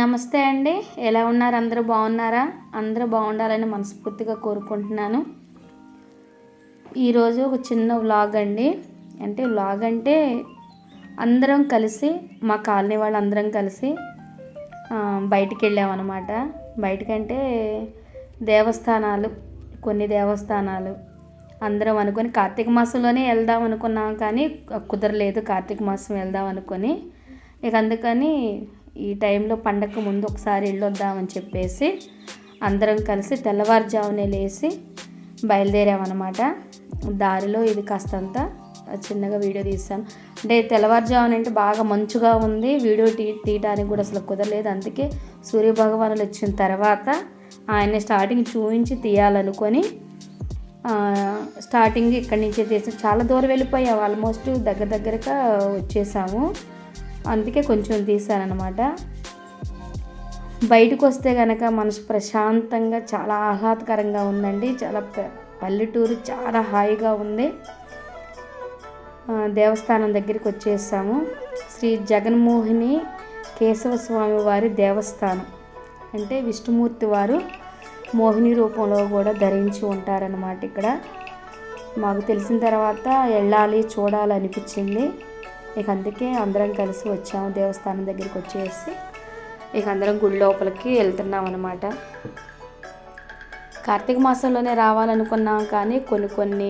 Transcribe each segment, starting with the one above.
నమస్తే అండి. ఎలా ఉన్నారు? అందరూ బాగున్నారా? అందరూ బాగుండాలని మనస్ఫూర్తిగా కోరుకుంటున్నాను. ఈరోజు ఒక చిన్న వ్లాగ్ అండి. వ్లాగ్ అంటే అందరం కలిసి మా కాలనీ వాళ్ళందరం కలిసి బయటికి వెళ్ళామన్నమాట. బయటికంటే దేవస్థానాలు, కొన్ని దేవస్థానాలు అందరం అనుకొని కార్తీక మాసంలోనే వెళ్దాం అనుకున్నాం, కానీ కుదరలేదు. కార్తీక మాసం వెళ్దాం అనుకొని అందుకని ఈ టైంలో పండగకు ముందు ఒకసారి వెళ్ళొద్దామని చెప్పేసి అందరం కలిసి తెల్లవారుజామునే లేచి బయలుదేరామన్నమాట. దారిలో ఇది కాస్తంత చిన్నగా వీడియో తీసాను. తెల్లవారుజామున బాగా మంచుగా ఉంది, వీడియో తీయడానికి కూడా అసలు కుదరలేదు. అందుకే సూర్యభగవానులు వచ్చిన తర్వాత ఆయన స్టార్టింగ్ చూపించి తీయాలనుకొని స్టార్టింగ్ ఇక్కడి నుంచే తీసి చాలా దూరం వెళ్ళిపోయాము. ఆల్మోస్ట్ దగ్గరగా వచ్చేసాము. అందుకే కొంచెం తీసానమాట. బయటకు వస్తే కనుక మనసు ప్రశాంతంగా చాలా ఆహ్లాదకరంగా ఉందండి. చాలా పల్లెటూరు చాలా హాయిగా ఉంది. దేవస్థానం దగ్గరికి వచ్చేసాము. శ్రీ జగన్మోహిని కేశవ స్వామి వారి దేవస్థానం. విష్ణుమూర్తి వారు మోహిని రూపంలో కూడా ధరించి ఉంటారన్నమాట. ఇక్కడ మాకు తెలిసిన తర్వాత వెళ్ళాలి, చూడాలనిపించింది. అందుకే అందరం కలిసి వచ్చాము. దేవస్థానం దగ్గరికి వచ్చేసి అందరం గుడి లోపలికి వెళ్తున్నాం అన్నమాట. కార్తీక మాసంలోనే రావాలనుకున్నాం, కానీ కొన్ని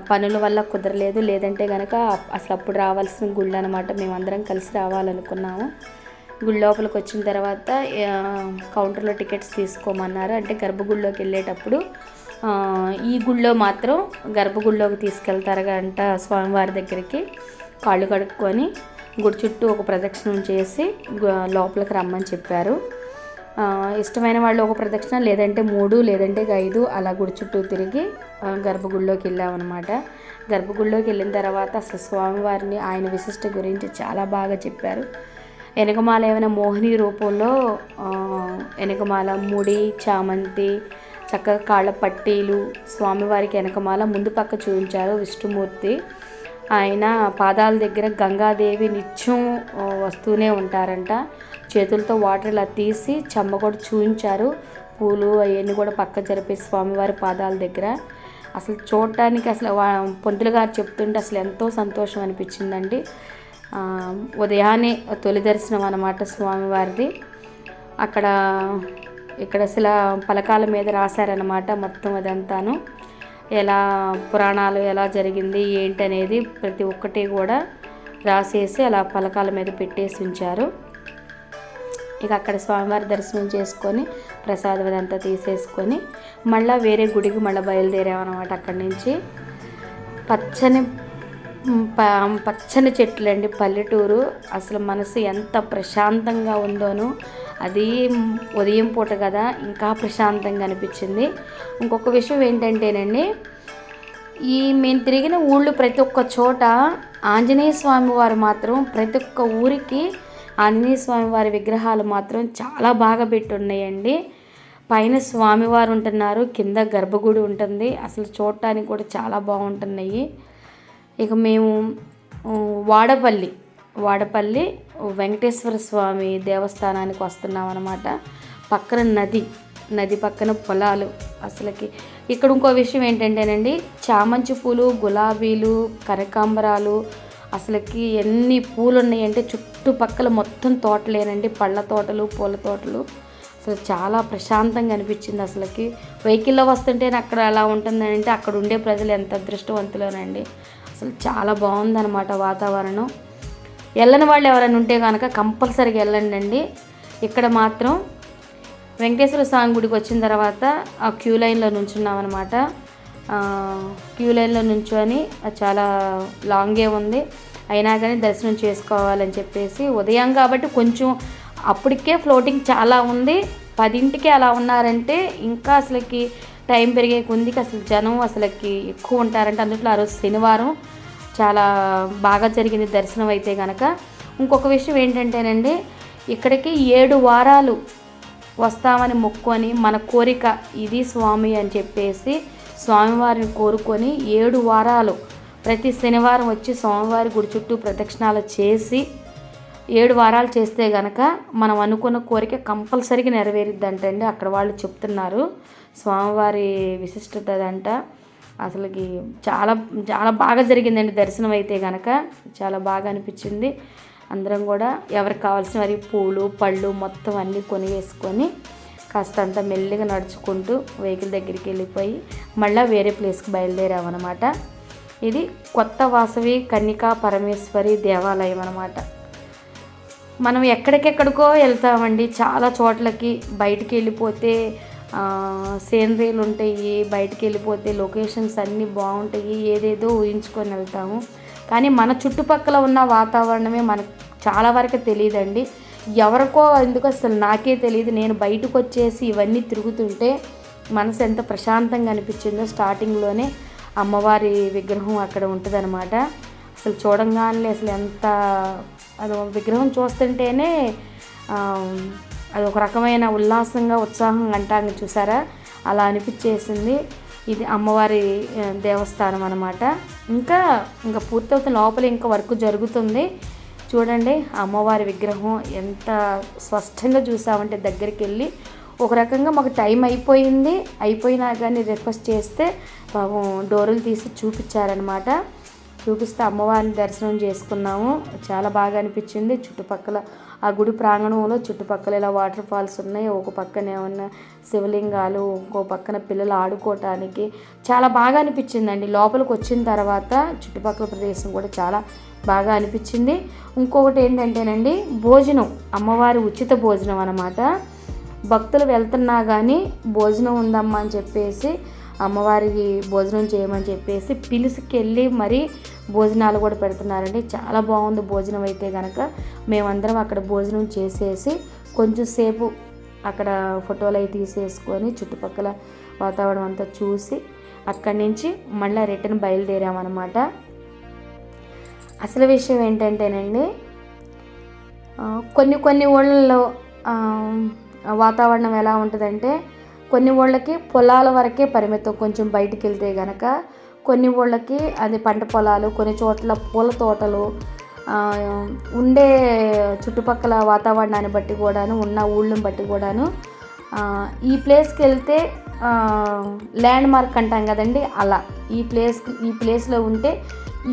పనుల వల్ల కుదరలేదు. లేదంటే కనుక అసలు అప్పుడు రావాల్సిన గుళ్ళు అనమాట. మేమందరం కలిసి రావాలనుకున్నాము. గుడి లోపలికి వచ్చిన తర్వాత కౌంటర్లో టికెట్స్ తీసుకోమన్నారు. గర్భగుడిలోకి వెళ్ళేటప్పుడు ఈ గుళ్ళో మాత్రం గర్భగుడిలోకి తీసుకెళ్తారంట. స్వామివారి దగ్గరికి కాళ్ళు కడుక్కొని గుడి చుట్టూ ఒక ప్రదక్షిణం చేసి లోపలికి రమ్మని చెప్పారు. ఇష్టమైన వాళ్ళు ఒక ప్రదక్షిణ, లేదంటే 3 లేదంటే 5 అలా గుడి చుట్టూ తిరిగి గర్భగుడిలోకి వెళ్ళామన్నమాట. గర్భగుడిలోకి వెళ్ళిన తర్వాత అసలు స్వామివారిని, ఆయన విశిష్ట గురించి చాలా బాగా చెప్పారు. వెనకమాల ఏమైనా మోహిని రూపంలో వెనకమాల ముడి, చామంతి, చక్కగా కాళ్ళ పట్టీలు, స్వామివారికి వెనకమాల ముందు పక్క చూపించారు. విష్ణుమూర్తి ఆయన పాదాల దగ్గర గంగాదేవి నిత్యం వస్తూనే ఉంటారంట. చేతులతో వాటర్ ఇలా తీసి చెమ్మ కూడా చూపించారు. పూలు అవన్నీ కూడా పక్క జరిపే స్వామివారి పాదాల దగ్గర అసలు చూడటానికి అసలు పంతులు గారు చెప్తుంటే అసలు ఎంతో సంతోషం అనిపించిందండి. ఉదయాన్నే తొలి దర్శనం అన్నమాట స్వామివారిది. ఇక్కడ అసలు పలకాల మీద రాశారనమాట మొత్తం అదంతాను. ఎలా పురాణాలు ఎలా జరిగింది ఏంటనేది ప్రతి ఒక్కటి కూడా రాసేసి అలా పలకాల మీద పెట్టేసి ఉంచారు. అక్కడ స్వామివారి దర్శనం చేసుకొని ప్రసాదం అదంతా తీసేసుకొని మళ్ళీ వేరే గుడికి బయలుదేరామన్నమాట. అక్కడి నుంచి పచ్చని చెట్లు అండి. పల్లెటూరు అసలు మనసు ఎంత ప్రశాంతంగా ఉందోనో, అది ఉదయం పూట కదా ఇంకా ప్రశాంతంగా అనిపించింది. ఇంకొక విషయం ఏంటంటేనండి, మేము తిరిగిన ఊళ్ళు ప్రతి ఒక్క చోట ఆంజనేయ స్వామి వారు మాత్రం ప్రతి ఒక్క ఊరికి ఆంజనేయ స్వామి వారి విగ్రహాలు మాత్రం చాలా బాగా పెట్టున్నాయండి. పైన స్వామివారు ఉంటున్నారు, కింద గర్భగుడి ఉంటుంది. అసలు చూడటానికి కూడా చాలా బాగుంటున్నాయి. మేము వాడపల్లి వెంకటేశ్వర స్వామి దేవస్థానానికి వస్తున్నాం అన్నమాట. పక్కన నది పక్కన పొలాలు. అసలుకి ఇక్కడ ఇంకో విషయం ఏంటంటేనండి, చామంతి పూలు, గులాబీలు, కనకాంబరాలు, అసలుకి ఎన్ని పూలు ఉన్నాయంటే చుట్టుపక్కల మొత్తం తోటలేనండి. పళ్ళ తోటలు, పూల తోటలు. అసలు చాలా ప్రశాంతంగా అనిపించింది. అసలుకి వెహికల్లో వస్తుంటేనే అక్కడ అలా ఉంటుందంటే అక్కడ ఉండే ప్రజలు ఎంత అదృష్టవంతులోనండి. అసలు చాలా బాగుందన్నమాట వాతావరణం. వెళ్ళని వాళ్ళు ఎవరైనా ఉంటే కనుక కంపల్సరీగా వెళ్ళండి అండి. ఇక్కడ మాత్రం వెంకటేశ్వర స్వామి గుడికి వచ్చిన తర్వాత ఆ క్యూ లైన్లో నుంచున్నామన్నమాట. క్యూ లైన్లో నుంచొని చాలా లాంగే ఉంది, అయినా కానీ దర్శనం చేసుకోవాలని చెప్పేసి ఉదయం కాబట్టి కొంచెం అప్పటికే ఫ్లోటింగ్ చాలా ఉంది. 10ంటికి అలా ఉన్నారంటే ఇంకా అసలుకి టైం పెరిగే కొద్దికి అసలు జనం అసలుకి ఎక్కువ ఉంటారంటే. అందులో ఆ రోజు శనివారం చాలా బాగా జరిగింది దర్శనం అయితే కనుక. ఇంకొక విషయం ఏంటంటేనండి, ఇక్కడికి 7 వారాలు వస్తామని మొక్కుని మన కోరిక ఇది స్వామి అని చెప్పేసి స్వామివారిని కోరుకొని 7 వారాలు ప్రతి శనివారం వచ్చి స్వామివారి గుడి చుట్టూ ప్రదక్షిణాలు చేసి 7 వారాలు చేస్తే గనక మనం అనుకున్న కోరిక కంపల్సరీగా నెరవేరుద్దంటండి. అక్కడ వాళ్ళు చెప్తున్నారు. స్వామివారి విశిష్టత అదంట. అసలుకి చాలా చాలా బాగా జరిగిందండి దర్శనం అయితే గనక. చాలా బాగా అనిపించింది. అందరం కూడా ఎవరికి కావాల్సిన వారి పూలు పళ్ళు మొత్తం అన్నీ కొని వేసుకొని కాస్తంత మెల్లిగా నడుచుకుంటూ వెహికల్ దగ్గరికి వెళ్ళిపోయి మళ్ళీ వేరే ప్లేస్కి బయలుదేరామన్నమాట. ఇది కొత్త వాసవి కన్యకా పరమేశ్వరి దేవాలయం అన్నమాట. మనం ఎక్కడికెక్కడికో వెళ్తామండి, చాలా చోట్లకి. బయటికి వెళ్ళిపోతే సీనరీలు ఉంటాయి, బయటికి వెళ్ళిపోతే లొకేషన్స్ అన్నీ బాగుంటాయి, ఏదేదో ఊహించుకొని వెళ్తాము. కానీ మన చుట్టుపక్కల ఉన్న వాతావరణమే మనకు చాలా వరకు తెలియదండి. ఎవరికో ఎందుకు అసలు నాకే తెలియదు. నేను బయటకు వచ్చేసి ఇవన్నీ తిరుగుతుంటే మనసు ఎంత ప్రశాంతంగా అనిపించిందో. స్టార్టింగ్లోనే అమ్మవారి విగ్రహం అక్కడ ఉంటుందన్నమాట. అసలు చూడంగానే అసలు ఎంత అది విగ్రహం చూస్తుంటేనే అది ఒక రకమైన ఉల్లాసంగా ఉత్సాహంగా అంటాను చూసారా, అలా అనిపించేసింది. ఇది అమ్మవారి దేవస్థానం అన్నమాట. ఇంకా పూర్తవుతున్న లోపల ఇంకా వర్క్ జరుగుతుంది. చూడండి అమ్మవారి విగ్రహం ఎంత స్పష్టంగా చూసామంటే దగ్గరికి వెళ్ళి. ఒక రకంగా మాకు టైం అయిపోయినా కానీ రిక్వెస్ట్ చేస్తే పాపం డోర్లు తీసి చూపించారనమాట. చూపిస్తే అమ్మవారిని దర్శనం చేసుకున్నాము. చాలా బాగా అనిపించింది. చుట్టుపక్కల ఆ గుడి ప్రాంగణంలో చుట్టుపక్కల ఇలా వాటర్ ఫాల్స్ ఉన్నాయి. ఒక పక్కన ఏమన్నా శివలింగాలు, ఇంకో పక్కన పిల్లలు ఆడుకోవటానికి చాలా బాగా అనిపించిందండి. లోపలికి వచ్చిన తర్వాత చుట్టుపక్కల ప్రదేశం కూడా చాలా బాగా అనిపించింది. ఇంకొకటి ఏంటంటేనండి, భోజనం, అమ్మవారి ఉచిత భోజనం అన్నమాట. భక్తులు వెళ్తున్నా కానీ భోజనం ఉందమ్మా అని చెప్పేసి అమ్మవారికి భోజనం చేయమని చెప్పేసి పిలుసుకెళ్ళి మరీ భోజనాలు కూడా పెడుతున్నారండి. చాలా బాగుంది భోజనం అయితే కనుక. మేమందరం అక్కడ భోజనం చేసేసి కొంచెం సేపు అక్కడ ఫోటోలు అవి తీసేసుకొని చుట్టుపక్కల వాతావరణం అంతా చూసి అక్కడి నుంచి మళ్ళీ రిటర్న్ బయలుదేరామన్నమాట. అసలు విషయం ఏంటంటేనండి, కొన్ని ఊళ్ళల్లో వాతావరణం ఎలా ఉంటుందంటే, కొన్ని ఊళ్ళకి పొలాల వరకే పరిమితం. కొంచెం బయటికి వెళ్తే కనుక కొన్ని ఊళ్ళకి అది పంట పొలాలు, కొన్ని చోట్ల పూల తోటలు, ఉండే చుట్టుపక్కల వాతావరణాన్ని బట్టి కూడాను, ఉన్న ఊళ్ళని బట్టి కూడాను ఈ ప్లేస్కి వెళ్తే ల్యాండ్ మార్క్ అంటాం కదండి, అలా ఈ ప్లేస్లో ఉంటే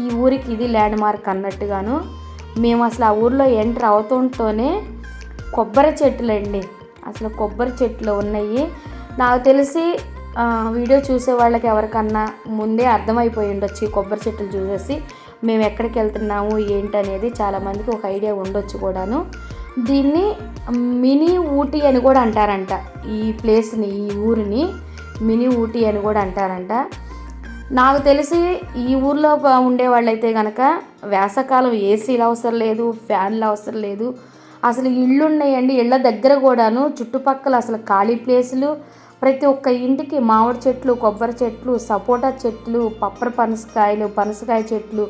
ఈ ఊరికి ఇది ల్యాండ్ మార్క్ అన్నట్టుగాను. మేము అసలు ఆ ఊర్లో ఎంటర్ అవుతుంటూనే కొబ్బరి చెట్లు అండి, అసలు కొబ్బరి చెట్లు ఉన్నాయి. నాకు తెలిసి వీడియో చూసే వాళ్ళకి ఎవరికన్నా ముందే అర్థమైపోయి ఉండొచ్చు. ఈ కొబ్బరి చెట్లు చూసేసి మేము ఎక్కడికి వెళ్తున్నాము ఏంటనేది చాలామందికి ఒక ఐడియా ఉండొచ్చు కూడాను. దీన్ని మినీ ఊటీ అని కూడా అంటారంట. ఈ ప్లేస్ని, ఈ ఊరిని మినీ ఊటీ అని కూడా అంటారంట. నాకు తెలిసి ఈ ఊర్లో ఉండేవాళ్ళైతే కనుక వేసవకాలం ఏసీలు అవసరం లేదు, ఫ్యాన్లు అవసరం లేదు. అసలు ఇళ్ళు ఉన్నాయండి, ఇళ్ళ దగ్గర కూడాను చుట్టుపక్కల అసలు ఖాళీ ప్లేసులు. ప్రతి ఒక్క ఇంటికి మామిడి చెట్లు, కొబ్బరి చెట్లు, సపోటా చెట్లు, పనసకాయ చెట్లు.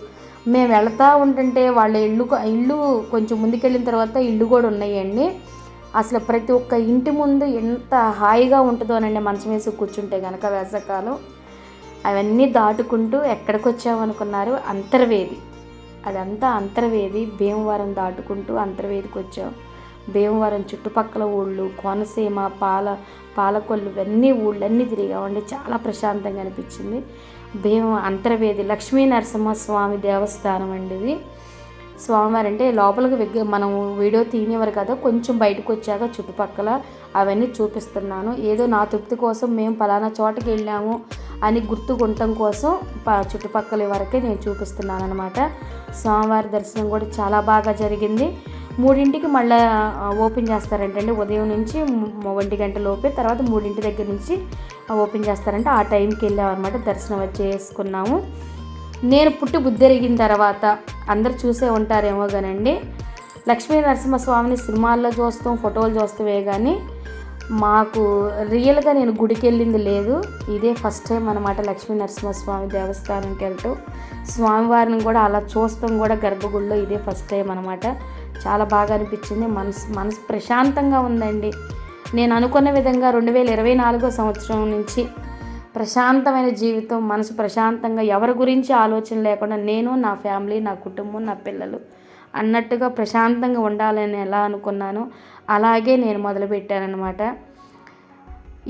మేము వెళతా ఉంటుంటే వాళ్ళ ఇల్లు కొంచెం ముందుకెళ్ళిన తర్వాత ఇల్లు కూడా ఉన్నాయండి. అసలు ప్రతి ఒక్క ఇంటి ముందు ఎంత హాయిగా ఉంటుందోనండి మంచం వేసి కూర్చుంటే కనుక వేసవకాలం. అవన్నీ దాటుకుంటూ ఎక్కడికి వచ్చామనుకున్నారు, అంతర్వేది. అదంతా అంతర్వేది. భీమవరం దాటుకుంటూ అంతర్వేదికి వచ్చాం. భీమవరం చుట్టుపక్కల ఊళ్ళు, కోనసీమ, పాలకొల్లు, ఇవన్నీ ఊళ్ళన్నీ తిరిగామండి. చాలా ప్రశాంతంగా అనిపించింది. అంతర్వేది లక్ష్మీ నరసింహస్వామి దేవస్థానం అండి ఇది. స్వామివారు అంటే లోపలికి మనం వీడియో తీనివ్వరు కదా, కొంచెం బయటకు వచ్చాక చుట్టుపక్కల అవన్నీ చూపిస్తున్నాను. ఏదో నా తృప్తి కోసం మేము పలానా చోటకి వెళ్ళాము అని గుర్తుకుంటం కోసం చుట్టుపక్కల వరకే నేను చూపిస్తున్నాను అనమాట. స్వామివారి దర్శనం కూడా చాలా బాగా జరిగింది. 3ంటికి మళ్ళీ ఓపెన్ చేస్తారంటండి. ఉదయం నుంచి 1 గంట లోపే, తర్వాత 3 దగ్గర నుంచి ఓపెన్ చేస్తారంటే ఆ టైంకి వెళ్ళామన్నమాట. దర్శనం చేసుకున్నాము. నేను పుట్టి బుద్ధెరిగిన తర్వాత అందరు చూసే ఉంటారేమో కానండి, లక్ష్మీ నరసింహస్వామిని సినిమాల్లో చూస్తాం, ఫోటోలు చూస్తామే కానీ మాకు రియల్గా నేను గుడికి వెళ్ళింది లేదు. ఇదే ఫస్ట్ టైం అనమాట లక్ష్మీ నరసింహస్వామి దేవస్థానంకి వెళ్తాం. స్వామివారిని కూడా అలా చూస్తాం కూడా గర్భగుడిలో, ఇదే ఫస్ట్ టైం అనమాట. చాలా బాగా అనిపించింది. మనసు ప్రశాంతంగా ఉందండి. నేను అనుకున్న విధంగా 2024 సంవత్సరం నుంచి ప్రశాంతమైన జీవితం, మనసు ప్రశాంతంగా, ఎవరి గురించి ఆలోచన లేకుండా నేను, నా ఫ్యామిలీ, నా కుటుంబం, నా పిల్లలు అన్నట్టుగా ప్రశాంతంగా ఉండాలని ఎలా అనుకున్నానో అలాగే నేను మొదలుపెట్టానమాట.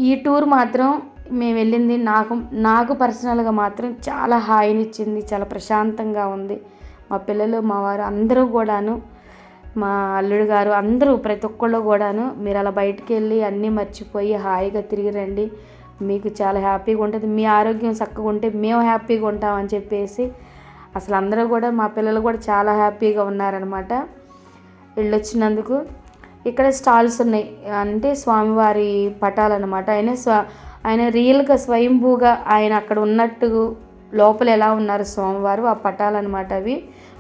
ఈ టూర్ మాత్రం మేము వెళ్ళింది నాకు పర్సనల్గా మాత్రం చాలా హాయినిచ్చింది, చాలా ప్రశాంతంగా ఉంది. మా పిల్లలు, మా వారు అందరూ కూడాను, మా అల్లుడు గారు అందరూ ప్రతి ఒక్కళ్ళు కూడాను మీరు అలా బయటికి వెళ్ళి అన్నీ మర్చిపోయి హాయిగా తిరిగి రండి, మీకు చాలా హ్యాపీగా ఉంటుంది, మీ ఆరోగ్యం చక్కగా ఉంటే మేము హ్యాపీగా ఉంటామని చెప్పేసి అసలు అందరూ కూడా, మా పిల్లలు కూడా చాలా హ్యాపీగా ఉన్నారనమాట వెళ్ళొచ్చినందుకు. ఇక్కడ స్టాల్స్ ఉన్నాయి, అంటే స్వామివారి పటాలన్నమాట. ఆయన రియల్గా స్వయంభూగా ఆయన అక్కడ ఉన్నట్టు లోపల ఎలా ఉన్నారు స్వామివారు, ఆ పటాలన్నమాట. అవి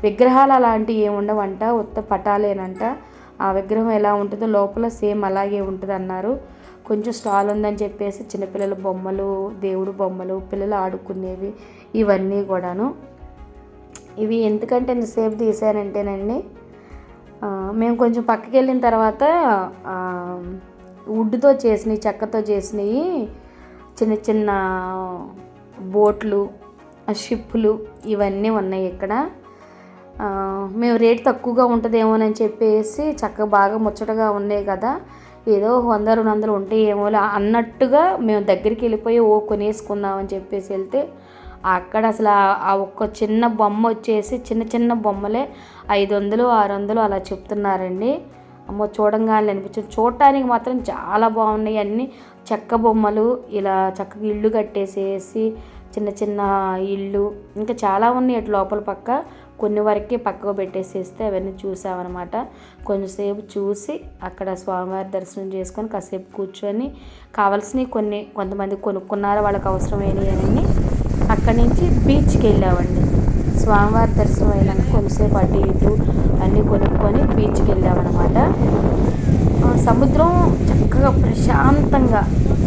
విగ్రహాలు అలాంటివి ఏమి ఉండవంట, ఉత్త పటాలేనంట. ఆ విగ్రహం ఎలా ఉంటుందో లోపల సేమ్ అలాగే ఉంటుంది అన్నారు. కొంచెం స్టాల్ ఉందని చెప్పేసి చిన్నపిల్లల బొమ్మలు, దేవుడు బొమ్మలు, పిల్లలు ఆడుకునేవి ఇవన్నీ కూడాను. ఇవి ఎందుకంటే ఇంతసేపు తీసానంటేనండి, మేము కొంచెం పక్కకి వెళ్ళిన తర్వాత వుడ్తో చేసినవి, చెక్కతో చేసినవి చిన్న చిన్న బోట్లు, షిప్పులు ఇవన్నీ ఉన్నాయి ఇక్కడ. మేము రేట్ తక్కువగా ఉంటుందేమోనని చెప్పేసి చక్కగా బాగా ముచ్చటగా ఉన్నాయి కదా, ఏదో 100-200 ఉంటాయేమో అన్నట్టుగా మేము దగ్గరికి వెళ్ళిపోయి కొనేసుకుందామని చెప్పేసి వెళ్తే అక్కడ అసలు ఆ ఒక్క చిన్న బొమ్మ వచ్చేసి చిన్న చిన్న బొమ్మలే 500-600 అలా చెప్తున్నారండి. అమ్మో చూడంగానే అనిపించింది. చూడటానికి మాత్రం చాలా బాగున్నాయి, అన్నీ చెక్క బొమ్మలు, ఇలా చక్కగా ఇల్లు కట్టేసేసి చిన్న చిన్న ఇల్లు ఇంకా చాలా ఉన్నాయి అటు లోపల పక్క. కొన్ని వరకే పక్కకు పెట్టేసేస్తే అవన్నీ చూసామన్నమాట. కొంచెంసేపు చూసి అక్కడ స్వామివారి దర్శనం చేసుకొని కాసేపు కూర్చొని కావాల్సినవి కొంతమంది కొనుక్కున్నారు, వాళ్ళకి అవసరమైనవి. అక్కడి నుంచి బీచ్కి వెళ్ళామండి. స్వామివారి దర్శనం అయినాక కొంచెంసేపు అటు ఇటు అన్నీ కొనుక్కొని బీచ్కి వెళ్ళామన్నమాట. సముద్రం చక్కగా ప్రశాంతంగా,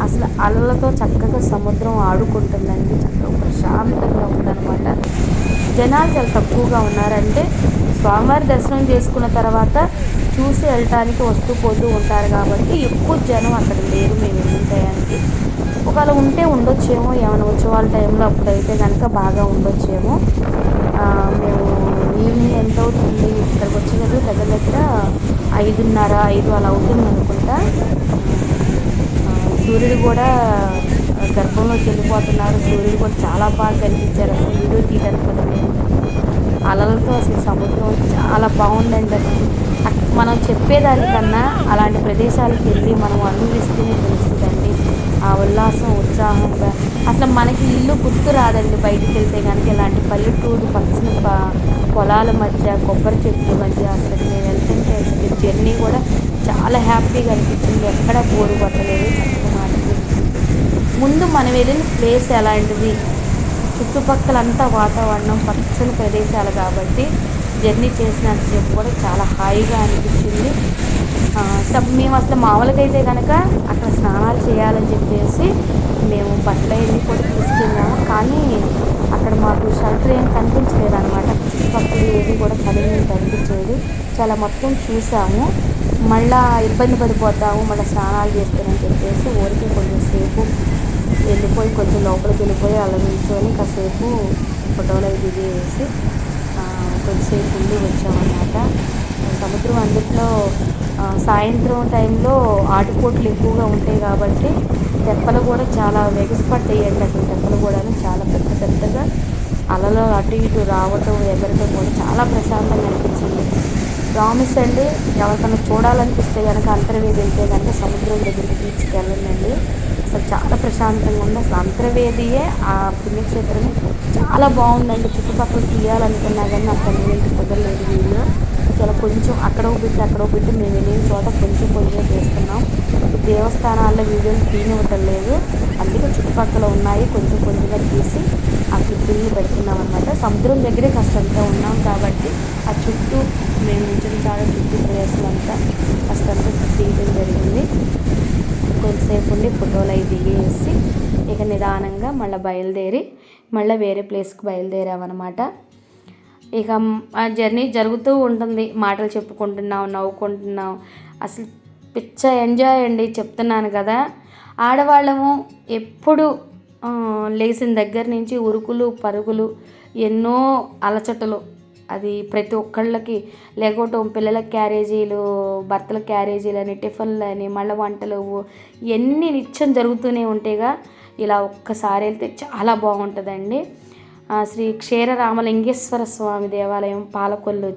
అసలు అలలతో చక్కగా సముద్రం ఆడుకుంటుందండి, చక్కగా ప్రశాంతంగా ఉందన్నమాట. జనాలు చాలా తక్కువగా ఉన్నారంటే స్వామివారి దర్శనం చేసుకున్న తర్వాత చూసి వెళ్ళటానికి వస్తూ పోతూ ఉంటారు కాబట్టి ఎక్కువ జనం అక్కడ లేరు మేము వెళ్ళిన టయానికి. ఒకవేళ ఉంటే ఉండొచ్చేమో, ఏమైనా ఉత్సవాల టైంలో అప్పుడైతే కనుక బాగా ఉండొచ్చేమో. మేము ఈవినింగ్ ఎంత అవుతుంది ఇక్కడికి వచ్చేటప్పుడు దగ్గర 5:30-5 అలా అవుతుంది అనుకుంటా. సూర్యుడు కూడా గర్భంలోకి వెళ్ళిపోతున్నారు, సూర్యుడు కూడా చాలా బాగా కనిపించారు. అసలు వీడియో తీయడానికి కూడా అలలతో అసలు సముద్రం చాలా బాగుందండి. అసలు మనం చెప్పేదానికన్నా అలాంటి ప్రదేశాలకు వెళ్ళి మనం అనుభవిస్తేనే తెలుస్తుందండి ఆ ఉల్లాసం, ఉత్సాహంగా. అసలు మనకి ఇల్లు గుర్తు రాదండి బయటికి వెళ్తే కనుక. ఇలాంటి పల్లెటూరు పచ్చని పొలాల మధ్య, కొబ్బరి చెట్ల మధ్య అసలు మేము వెళ్తుంటే అసలు జర్నీ కూడా చాలా హ్యాపీగా అనిపించింది, ఎక్కడ బోరు కొట్టలేదు. చక్కగా మాట్లాడుకుంటూ ముందు మనం వెళ్ళిన ప్లేస్ ఎలాంటిది, చుట్టుపక్కలంతా వాతావరణం పచ్చని ప్రదేశాలు కాబట్టి జర్నీ చేసినంతసేపు కూడా చాలా హాయిగా అనిపించింది. మేము అసలు మామూలుగా అయితే కనుక అక్కడ స్నానాలు చేయాలని చెప్పేసి మేము బట్టలు అన్నీ కూడా తీసుకెళ్ళాము. కానీ అక్కడ మాకు షెల్టర్ ఏం కనిపించలేదు అనమాట. చుట్టుపక్కల ఏది కూడా కనిపించేది. చాలా మొత్తం చూసాము, మళ్ళీ ఇబ్బంది పడిపోతాము మళ్ళీ స్నానాలు చేస్తానని చెప్పేసి ఊరికి కొంచెంసేపు వెళ్ళిపోయి కొంచెం లోపలికి వెళ్ళిపోయి అలా నిల్చొని కాసేపు ఫోటోలు అవి దిగేసి కొద్దిసేపు ఉండి వచ్చామన్నమాట. సముద్రం అందుట్లో సాయంత్రం టైంలో ఆటుపోట్లు ఎక్కువగా ఉంటాయి కాబట్టి తెప్పలు కూడా చాలా వెగసిపడ్డాయండి. అసలు తెప్పలు కూడా చాలా పెద్ద పెద్దగా అలలో అటు ఇటు రావటం, ఎగరటం కూడా చాలా ప్రశాంతంగా అనిపించింది. ప్రామిస్ అండి, ఎవరికైనా చూడాలనిపిస్తే కనుక అంతర్వేది వెళ్తే కనుక సముద్రం దగ్గరికి బీచ్కి వెళ్ళండి. అసలు చాలా ప్రశాంతంగా ఉంది. అసలు అంతర్వేదియే ఆ పుణ్యక్షేత్రమే చాలా బాగుందండి. చుట్టుపక్కల తీయాలనుకున్నా కానీ నాకు కన్వీనియంట్ కుదరలేదు వీడియో. చాలా కొంచెం అక్కడో బిట్టి మేము వెళ్ళిన చోట కొంచెం చేస్తున్నాం. దేవస్థానాల్లో వీడియోలు తీయనివ్వటం లేదు, అందుకే చుట్టుపక్కల ఉన్నాయి కొంచెంగా తీసి ఆ క్లిప్పింగ్లు పెడుతున్నాం అనమాట. సముద్రం దగ్గరే కాస్తంతా ఉన్నాం కాబట్టి ఆ చుట్టూ మేము నుంచి చాలా చుట్టూ ప్రదేశం అంతా కాస్తంతా తీయడం జరిగింది. కొంతసేపు ఉండి ఫోటోలు అవి దిగేసి ఇక నిదానంగా మళ్ళీ వేరే ప్లేస్కి బయలుదేరామన్నమాట. ఇక ఆ జర్నీ జరుగుతూ ఉంటుంది, మాటలు చెప్పుకుంటున్నాం, నవ్వుకుంటున్నాం. అసలు పిచ్చ ఎంజాయ్ అండి, చెప్తున్నాను కదా. ఆడవాళ్ళము ఎప్పుడు లేచిన దగ్గర నుంచి ఉరుకులు పరుగులు, ఎన్నో అలచటలు, అది ప్రతి ఒక్కళ్ళకి లేకపోవటం, పిల్లలకి క్యారేజీలు, భర్తల క్యారేజీలు అని, టిఫిన్లు అని, మళ్ళీ వంటలు ఎన్ని నిత్యం జరుగుతూనే ఉంటాయిగా. ఇలా ఒక్కసారి వెళ్తే చాలా బాగుంటుందండి. శ్రీ క్షీర రామలింగేశ్వర స్వామి దేవాలయం పాలకొల్లు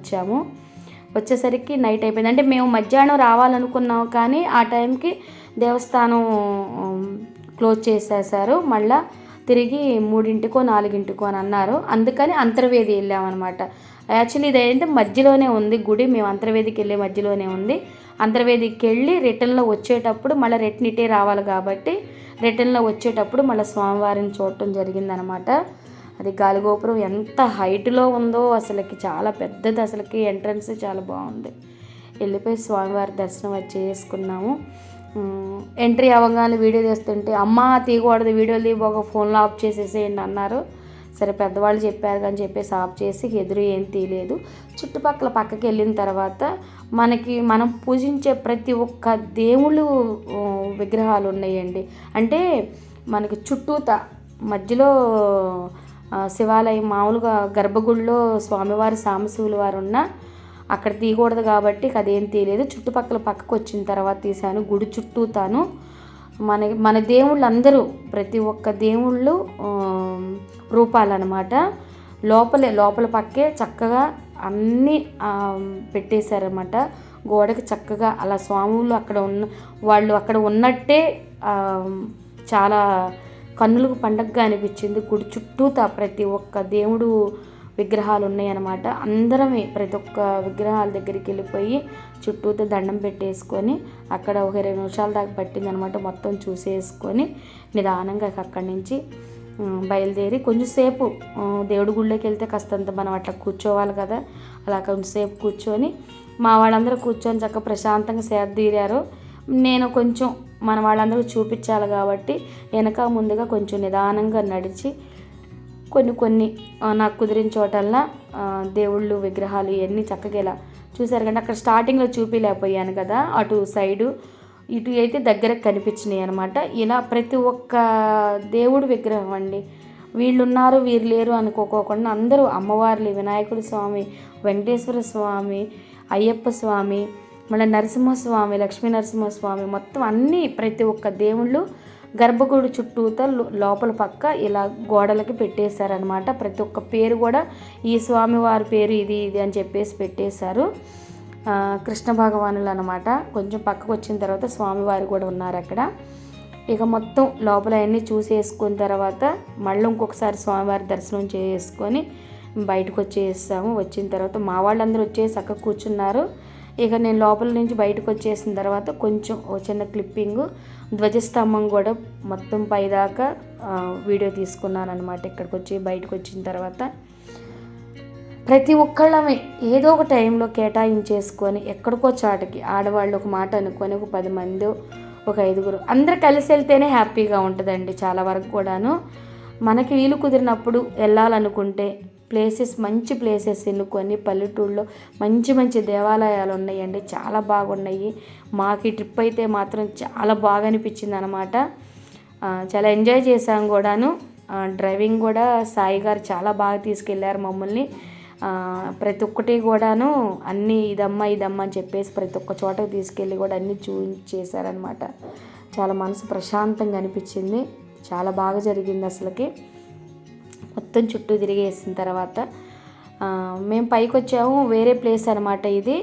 వచ్చేసరికి నైట్ అయిపోయింది. అంటే మేము మధ్యాహ్నం రావాలనుకున్నాం, కానీ ఆ టైంకి దేవస్థానం క్లోజ్ చేసేసారు. మళ్ళీ తిరిగి 3 4 అని అన్నారు. అందుకని అంతర్వేది వెళ్ళామన్నమాట. యాక్చువల్లీ ఇది ఏంటంటే మధ్యలోనే ఉంది గుడి. మేము అంతర్వేదికి వెళ్ళే మధ్యలోనే ఉంది. అంతర్వేదికి వెళ్ళి రిటర్న్లో వచ్చేటప్పుడు మళ్ళీ రిటర్న్ ఇటే రావాలి కాబట్టి రిటర్న్లో వచ్చేటప్పుడు మళ్ళీ స్వామివారిని చూడటం జరిగిందనమాట. అది గాలిగోపురం ఎంత హైట్లో ఉందో అసలుకి, చాలా పెద్దది అసలుకి. ఎంట్రన్స్ చాలా బాగుంది. వెళ్ళిపోయి స్వామివారి దర్శనం చేసుకున్నాము. ఎంట్రీ అవ్వగానే వీడియో తీస్తుంటే అమ్మ తీయకూడదు, వీడియోలు తీయబోక, ఫోన్లో ఆఫ్ చేసేసేయండి అన్నారు. సరే పెద్దవాళ్ళు చెప్పారు అని చెప్పేసి ఆఫ్ చేసి ఎదురు ఏం తీయలేదు. చుట్టుపక్కల పక్కకి వెళ్ళిన తర్వాత మనం పూజించే ప్రతి ఒక్క దేవుళ్ళు విగ్రహాలు ఉన్నాయండి. అంటే మనకి చుట్టూత మధ్యలో శివాలయం, మామూలుగా గర్భగుడిలో స్వామివారి సాంబశివుల వారు ఉన్న అక్కడ తీయకూడదు కాబట్టి అదేం తీయలేదు. చుట్టుపక్కల పక్కకు వచ్చిన తర్వాత తీశాను. గుడి చుట్టూ మన దేవుళ్ళు అందరూ, ప్రతి ఒక్క దేవుళ్ళు రూపాలన్నమాట. లోపల పక్కే చక్కగా అన్నీ పెట్టేశారన్నమాట. గోడకి చక్కగా అలా స్వాములు వాళ్ళు అక్కడ ఉన్నట్టే చాలా కన్నులకు పండగగా అనిపించింది. గుడి చుట్టూతా ప్రతి ఒక్క దేవుడు విగ్రహాలు ఉన్నాయన్నమాట. అందరమే ప్రతి ఒక్క విగ్రహాల దగ్గరికి వెళ్ళిపోయి చుట్టూతో దండం పెట్టేసుకొని అక్కడ ఒక 20 నిమిషాల దాకా పట్టిందనమాట. మొత్తం చూసేసుకొని నిదానంగా అక్కడి నుంచి బయలుదేరి కొంచెంసేపు దేవుడి గుళ్ళోకి వెళ్తే కాస్తంత మనం అట్లా కూర్చోవాలి కదా, అలా కొంచెంసేపు కూర్చొని మా వాళ్ళందరూ కూర్చొని చక్కగా ప్రశాంతంగా సేద తీరారు. నేను కొంచెం మన వాళ్ళందరూ చూపించాలి కాబట్టి వెనక ముందుగా కొంచెం నిదానంగా నడిచి కొన్ని నాకు కుదిరిన చోటల్లా దేవుళ్ళు విగ్రహాలు ఇవన్నీ చక్కగా ఇలా చూశారు. కానీ అక్కడ స్టార్టింగ్లో చూపించలేకపోయాను కదా, అటు సైడు ఇటు అయితే దగ్గరకు కనిపించినాయి అనమాట. ఇలా ప్రతి ఒక్క దేవుడు విగ్రహం అండి. వీళ్ళు ఉన్నారు వీరు లేరు అనుకోకుండా అందరూ అమ్మవార్లు, వినాయకుడి స్వామి, వెంకటేశ్వర స్వామి, అయ్యప్ప స్వామి, మళ్ళీ నరసింహస్వామి, లక్ష్మీ నరసింహస్వామి, మొత్తం అన్నీ ప్రతి ఒక్క దేవుళ్ళు గర్భగుడి చుట్టూతో లోపల పక్క ఇలా గోడలకి పెట్టేశారనమాట. ప్రతి ఒక్క పేరు కూడా ఈ స్వామివారి పేరు ఇది అని చెప్పేసి పెట్టేశారు. కృష్ణ భగవానులు అనమాట. కొంచెం పక్కకు వచ్చిన తర్వాత స్వామివారు కూడా ఉన్నారు అక్కడ. ఇక మొత్తం లోపల అన్నీ చూసేసుకున్న తర్వాత మళ్ళీ ఇంకొకసారి స్వామివారి దర్శనం చేసుకొని బయటకు వచ్చేసాము. వచ్చిన తర్వాత మా వాళ్ళందరూ వచ్చేసి అక్కడ కూర్చున్నారు. ఇక నేను లోపల నుంచి బయటకు వచ్చేసిన తర్వాత కొంచెం ఓ చిన్న క్లిప్పింగు, ధ్వజస్తంభం కూడా మొత్తం పైదాకా వీడియో తీసుకున్నాను అనమాట. ఇక్కడికి వచ్చి బయటకు వచ్చిన తర్వాత ప్రతి ఒక్కళ్ళమే ఏదో ఒక టైంలో కేటాయించేసుకొని ఎక్కడికో చాటుకి ఆడవాళ్ళు ఒక మాట అనుకొని ఒక 10 మంది, ఒక 5గురు అందరు కలిసి వెళ్తేనే హ్యాపీగా ఉంటుందండి. చాలా వరకు కూడాను మనకి వీలు కుదిరినప్పుడు వెళ్ళాలనుకుంటే మంచి ప్లేసెస్ ఎన్నుకొని పల్లెటూళ్ళలో మంచి దేవాలయాలు ఉన్నాయండి, చాలా బాగున్నాయి. మాకు ఈ ట్రిప్ అయితే మాత్రం చాలా బాగా అనిపించింది అనమాట. చాలా ఎంజాయ్ చేసాం కూడాను. డ్రైవింగ్ కూడా సాయి గారు చాలా బాగా తీసుకెళ్లారు మమ్మల్ని. ప్రతి ఒక్కటి కూడాను అన్నీ ఇదమ్మా అని చెప్పేసి ప్రతి ఒక్క చోటకి తీసుకెళ్ళి కూడా అన్నీ చూపించేశారనమాట. చాలా మనసు ప్రశాంతంగా అనిపించింది. చాలా బాగా జరిగింది అసలుకి. మొత్తం చుట్టూ తిరిగేసిన తర్వాత మేము పైకి వచ్చాము. వేరే ప్లేస్ అనమాట ఇది.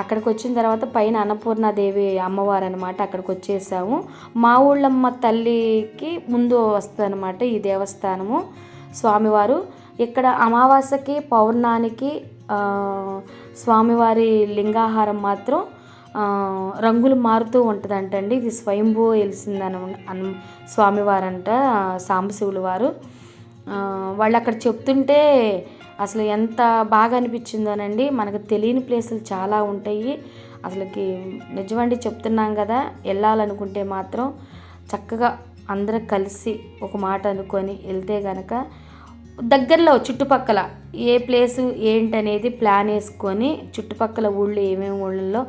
అక్కడికి వచ్చిన తర్వాత పైన అన్నపూర్ణాదేవి అమ్మవారు అనమాట. అక్కడికి వచ్చేసాము. మా ఊళ్ళమ్మ తల్లికి ముందు వస్తుంది అనమాట ఈ దేవస్థానము. స్వామివారు ఇక్కడ అమావాస్యకి పౌర్ణానికి స్వామివారి లింగాహారం మాత్రం రంగులు మారుతూ ఉంటుందంటండి. ఇది స్వయంభూ వెలిసిందని స్వామివారంట, సాంబశివుల వారు. వాళ్ళు అక్కడ చెప్తుంటే అసలు ఎంత బాగా అనిపించిందోనండి. మనకు తెలియని ప్లేసులు చాలా ఉంటాయి అసలుకి. నిజమండి చెప్తున్నాం కదా, వెళ్ళాలనుకుంటే మాత్రం చక్కగా అందరూ కలిసి ఒక మాట అనుకొని వెళ్తే కనుక దగ్గరలో చుట్టుపక్కల ఏ ప్లేసు ఏంటనేది ప్లాన్ వేసుకొని చుట్టుపక్కల ఊళ్ళు ఊళ్ళల్లో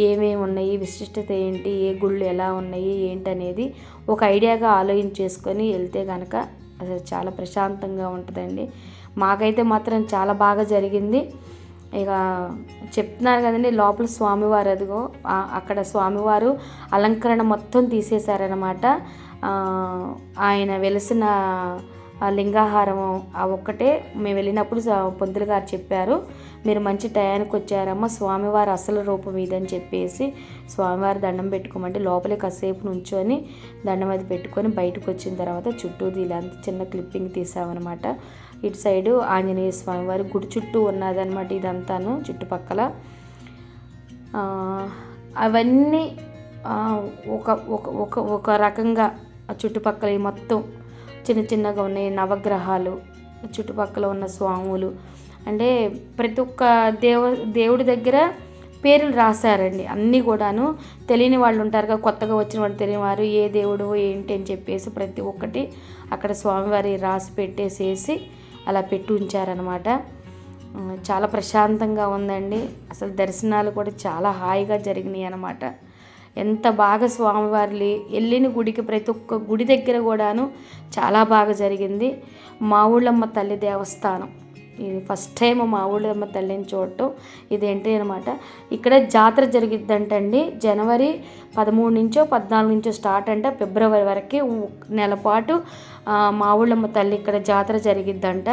ఏమేమి ఉన్నాయి, విశిష్టత ఏంటి, ఏ గుళ్ళు ఎలా ఉన్నాయి ఏంటనేది ఒక ఐడియాగా ఆలోచించేసుకొని వెళ్తే కనుక అసలు చాలా ప్రశాంతంగా ఉంటుందండి. మాకైతే మాత్రం చాలా బాగా జరిగింది. ఇక చెప్తున్నారు కదండి, లోపల స్వామివారు అదిగో అక్కడ స్వామివారు అలంకరణ మొత్తం తీసేశారనమాట. ఆయన వెలిసిన లింగాహారం ఆ ఒక్కటే మేము వెళ్ళినప్పుడు పంతులు గారు చెప్పారు, మీరు మంచి టయానికి వచ్చారమ్మా, స్వామివారి అసలు రూపం ఇదని చెప్పేసి స్వామివారి దండం పెట్టుకోమంటే లోపలే కాసేపు నుంచొని దండం అది పెట్టుకొని బయటకు వచ్చిన తర్వాత చుట్టూ ఇలాంటి చిన్న క్లిప్పింగ్ తీసామన్నమాట. ఇటు సైడు ఆంజనేయ స్వామివారి గుడి చుట్టూ ఉన్నదన్నమాట ఇదంతాను చుట్టుపక్కల. అవన్నీ ఒక ఒక ఒక ఒక రకంగా చుట్టుపక్కల మొత్తం చిన్న చిన్నగా ఉన్నాయి నవగ్రహాలు, చుట్టుపక్కల ఉన్న స్వాములు. అంటే ప్రతి ఒక్క దేవుడి దగ్గర పేర్లు రాశారండి. అన్నీ కూడాను తెలియని వాళ్ళు ఉంటారుగా, కొత్తగా వచ్చిన వాళ్ళు తెలియని వారు ఏ దేవుడు ఏంటి అని చెప్పేసి ప్రతి ఒక్కటి అక్కడ స్వామివారి రాసి పెట్టేసేసి అలా పెట్టి ఉంచారనమాట. చాలా ప్రశాంతంగా ఉందండి. అసలు దర్శనాలు కూడా చాలా హాయిగా జరిగినాయి అన్నమాట. ఎంత బాగా స్వామివారి వెళ్ళిన గుడికి ప్రతి ఒక్క గుడి దగ్గర కూడాను చాలా బాగా జరిగింది. మా ఊళ్ళమ్మ తల్లి దేవస్థానం ఇది ఫస్ట్ టైం మా ఊళ్ళమ్మ తల్లిని చూడటం ఇదేంటి అనమాట. ఇక్కడ జాతర జరిగిద్దంటండి. జనవరి 13 నుంచో 14 నుంచో స్టార్ట్ అంట, ఫిబ్రవరి వరకు నెల పాటు మా ఊళ్ళమ్మ తల్లి ఇక్కడ జాతర జరిగిద్దంట.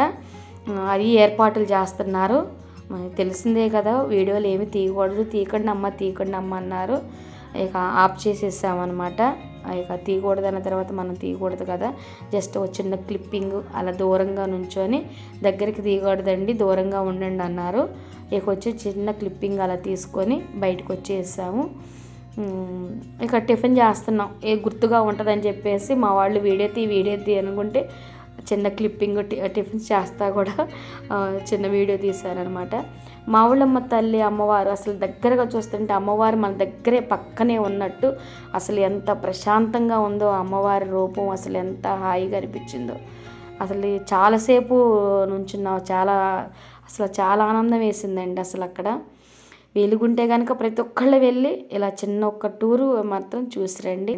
అది ఏర్పాట్లు చేస్తున్నారు. మనకి తెలిసిందే కదా, వీడియోలు ఏమి తీయకూడదు, తీయకండి అమ్మ అన్నారు. ఇక ఆఫ్ చేసేసామన్నమాట. ఇక తీయకూడదు అన్న తర్వాత మనం తీయకూడదు కదా, జస్ట్ ఒక చిన్న క్లిప్పింగ్ అలా దూరంగా నుంచొని, దగ్గరికి తీయకూడదండి దూరంగా ఉండండి అన్నారు. ఇక వచ్చి చిన్న క్లిప్పింగ్ అలా తీసుకొని బయటకు వచ్చేసాము. ఇక టిఫిన్ చేస్తున్నాం, గుర్తుగా ఉంటుందని చెప్పేసి మా వాళ్ళు వీడియో తీ అనుకుంటే చిన్న క్లిప్పింగ్ టిఫిన్స్ చేస్తా కూడా చిన్న వీడియో తీశారనమాట. మా ఊళ్ళమ్మ తల్లి అమ్మవారు అసలు దగ్గరగా చూస్తుంటే అమ్మవారు మన దగ్గరే పక్కనే ఉన్నట్టు అసలు ఎంత ప్రశాంతంగా ఉందో అమ్మవారి రూపం, అసలు ఎంత హాయిగా అనిపించిందో. అసలు చాలాసేపు నుంచున్నాం, చాలా ఆనందం వేసిందండి అసలు అక్కడ. వెలుగుంటే కనుక ప్రతి ఒక్కళ్ళు వెళ్ళి ఇలా చిన్న ఒక్క టూరు మాత్రం చూసి రండి.